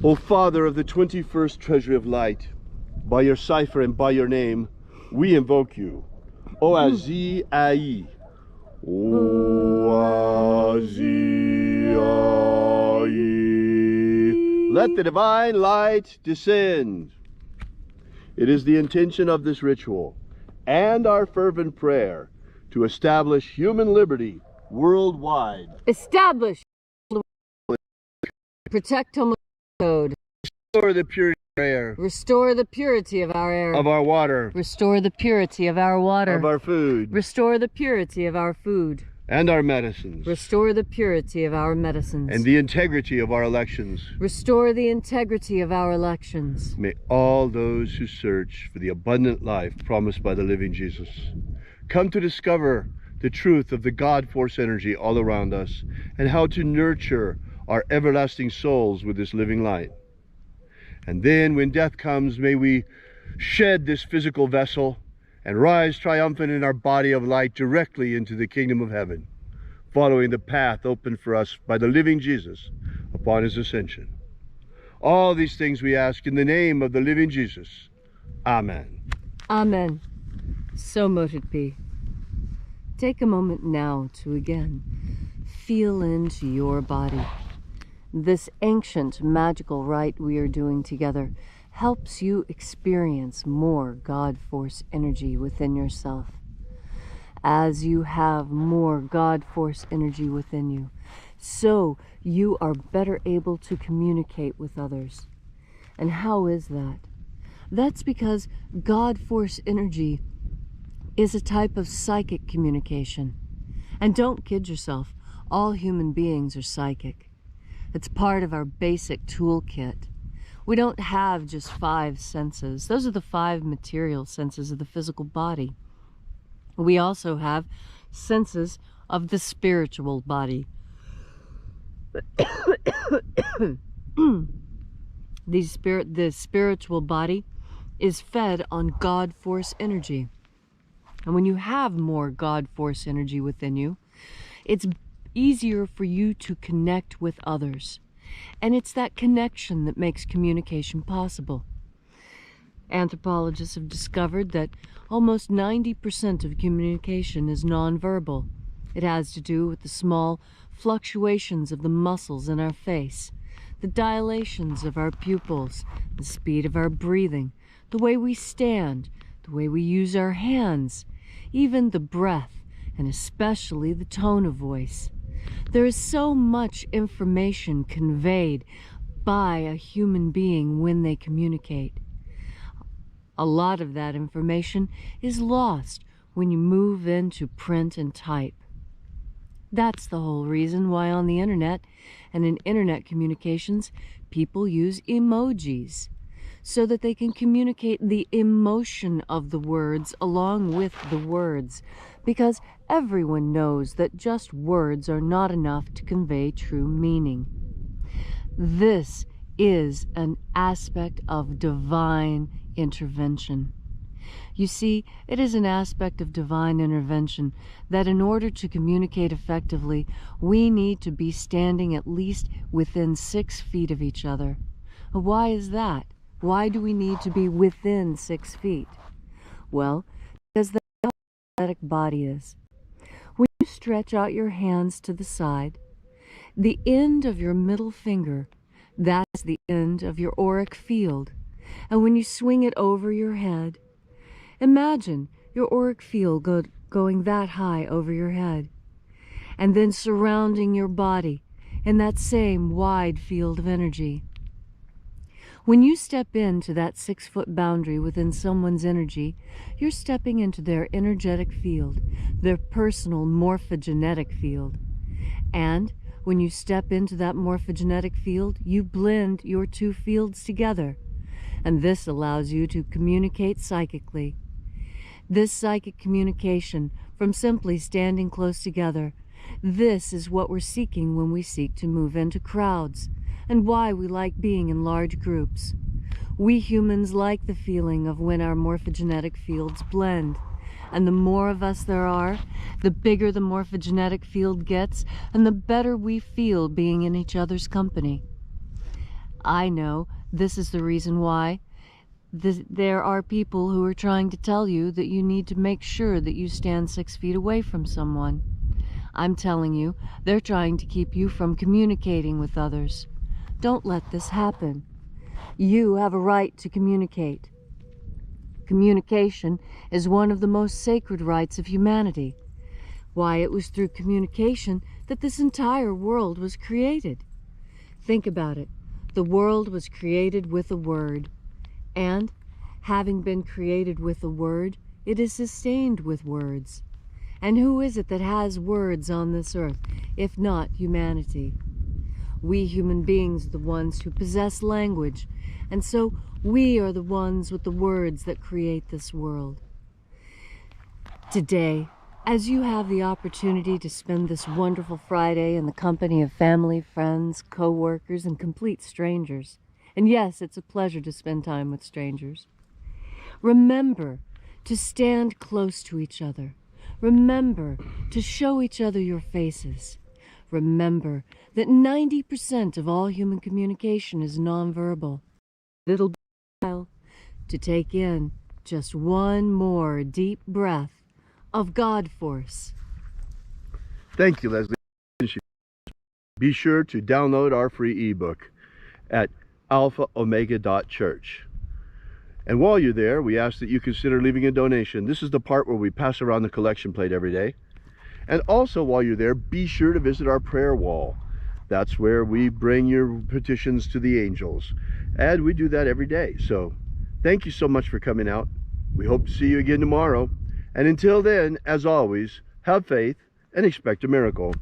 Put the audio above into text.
O Father of the 21st treasury of light, by your cipher and by your name, we invoke you. Oazi Ai. Oazi Ai. Let the divine light descend. It is the intention of this ritual and our fervent prayer to establish human liberty worldwide. Establish. Protect homeless code. Restore the purity of our air. Restore the purity of our air. Of our water. Restore the purity of our water. Of our food. Restore the purity of our food. And our medicines. Restore the purity of our medicines. And the integrity of our elections. Restore the integrity of our elections. May all those who search for the abundant life promised by the living Jesus come to discover the truth of the God force energy all around us and how to nurture our everlasting souls with this living light. And then when death comes, may we shed this physical vessel and rise triumphant in our body of light directly into the kingdom of heaven, following the path opened for us by the living Jesus upon his ascension. All these things we ask in the name of the living Jesus. Amen. Amen. So mote it be. Take a moment now to again feel into your body. This ancient magical rite we are doing together helps you experience more God force energy within yourself. As you have more God force energy within you, so you are better able to communicate with others. And how is that? That's because God force energy is a type of psychic communication. And don't kid yourself, all human beings are psychic. It's part of our basic toolkit. We don't have just 5 senses. Those are the 5 material senses of the physical body. We also have senses of the spiritual body. The spiritual body is fed on God force energy. And when you have more God force energy within you, it's easier for you to connect with others. And it's that connection that makes communication possible. Anthropologists have discovered that almost 90% of communication is nonverbal. It has to do with the small fluctuations of the muscles in our face, the dilations of our pupils, the speed of our breathing, the way we stand, the way we use our hands, even the breath, and especially the tone of voice. There is so much information conveyed by a human being when they communicate. A lot of that information is lost when you move into print and type. That's the whole reason why on the internet and in internet communications, people use emojis, so that they can communicate the emotion of the words along with the words, because everyone knows that just words are not enough to convey true meaning. This is an aspect of divine intervention. You see, it is an aspect of divine intervention that in order to communicate effectively, we need to be standing at least within 6 feet of each other. Why is that? Why do we need to be within 6 feet? Well, because that's how the energetic body is. When you stretch out your hands to the side, the end of your middle finger, that's the end of your auric field. And when you swing it over your head, imagine your auric field going that high over your head, and then surrounding your body in that same wide field of energy. When you step into that 6-foot boundary within someone's energy, you're stepping into their energetic field, their personal morphogenetic field. And when you step into that morphogenetic field, you blend your 2 fields together. And this allows you to communicate psychically. This psychic communication, from simply standing close together, this is what we're seeking when we seek to move into crowds, and why we like being in large groups. We humans like the feeling of when our morphogenetic fields blend. And the more of us there are, the bigger the morphogenetic field gets, and the better we feel being in each other's company. I know this is the reason why. There are people who are trying to tell you that you need to make sure that you stand 6 feet away from someone. I'm telling you, they're trying to keep you from communicating with others. Don't let this happen. You have a right to communicate. Communication is one of the most sacred rights of humanity. Why, it was through communication that this entire world was created. Think about it. The world was created with a word. And, having been created with a word, it is sustained with words. And who is it that has words on this earth, if not humanity? We human beings are the ones who possess language, and so we are the ones with the words that create this world. Today, as you have the opportunity to spend this wonderful Friday in the company of family, friends, co-workers, and complete strangers, and yes, it's a pleasure to spend time with strangers, remember to stand close to each other. Remember to show each other your faces. Remember that 90% of all human communication is nonverbal. Little while to take in just one more deep breath of God force. Thank you, Leslie. Be sure to download our free ebook at alphaomega.church. And while you're there, we ask that you consider leaving a donation. This is the part where we pass around the collection plate every day. And also, while you're there, be sure to visit our prayer wall. That's where we bring your petitions to the angels. And we do that every day. So thank you so much for coming out. We hope to see you again tomorrow. And until then, as always, have faith and expect a miracle.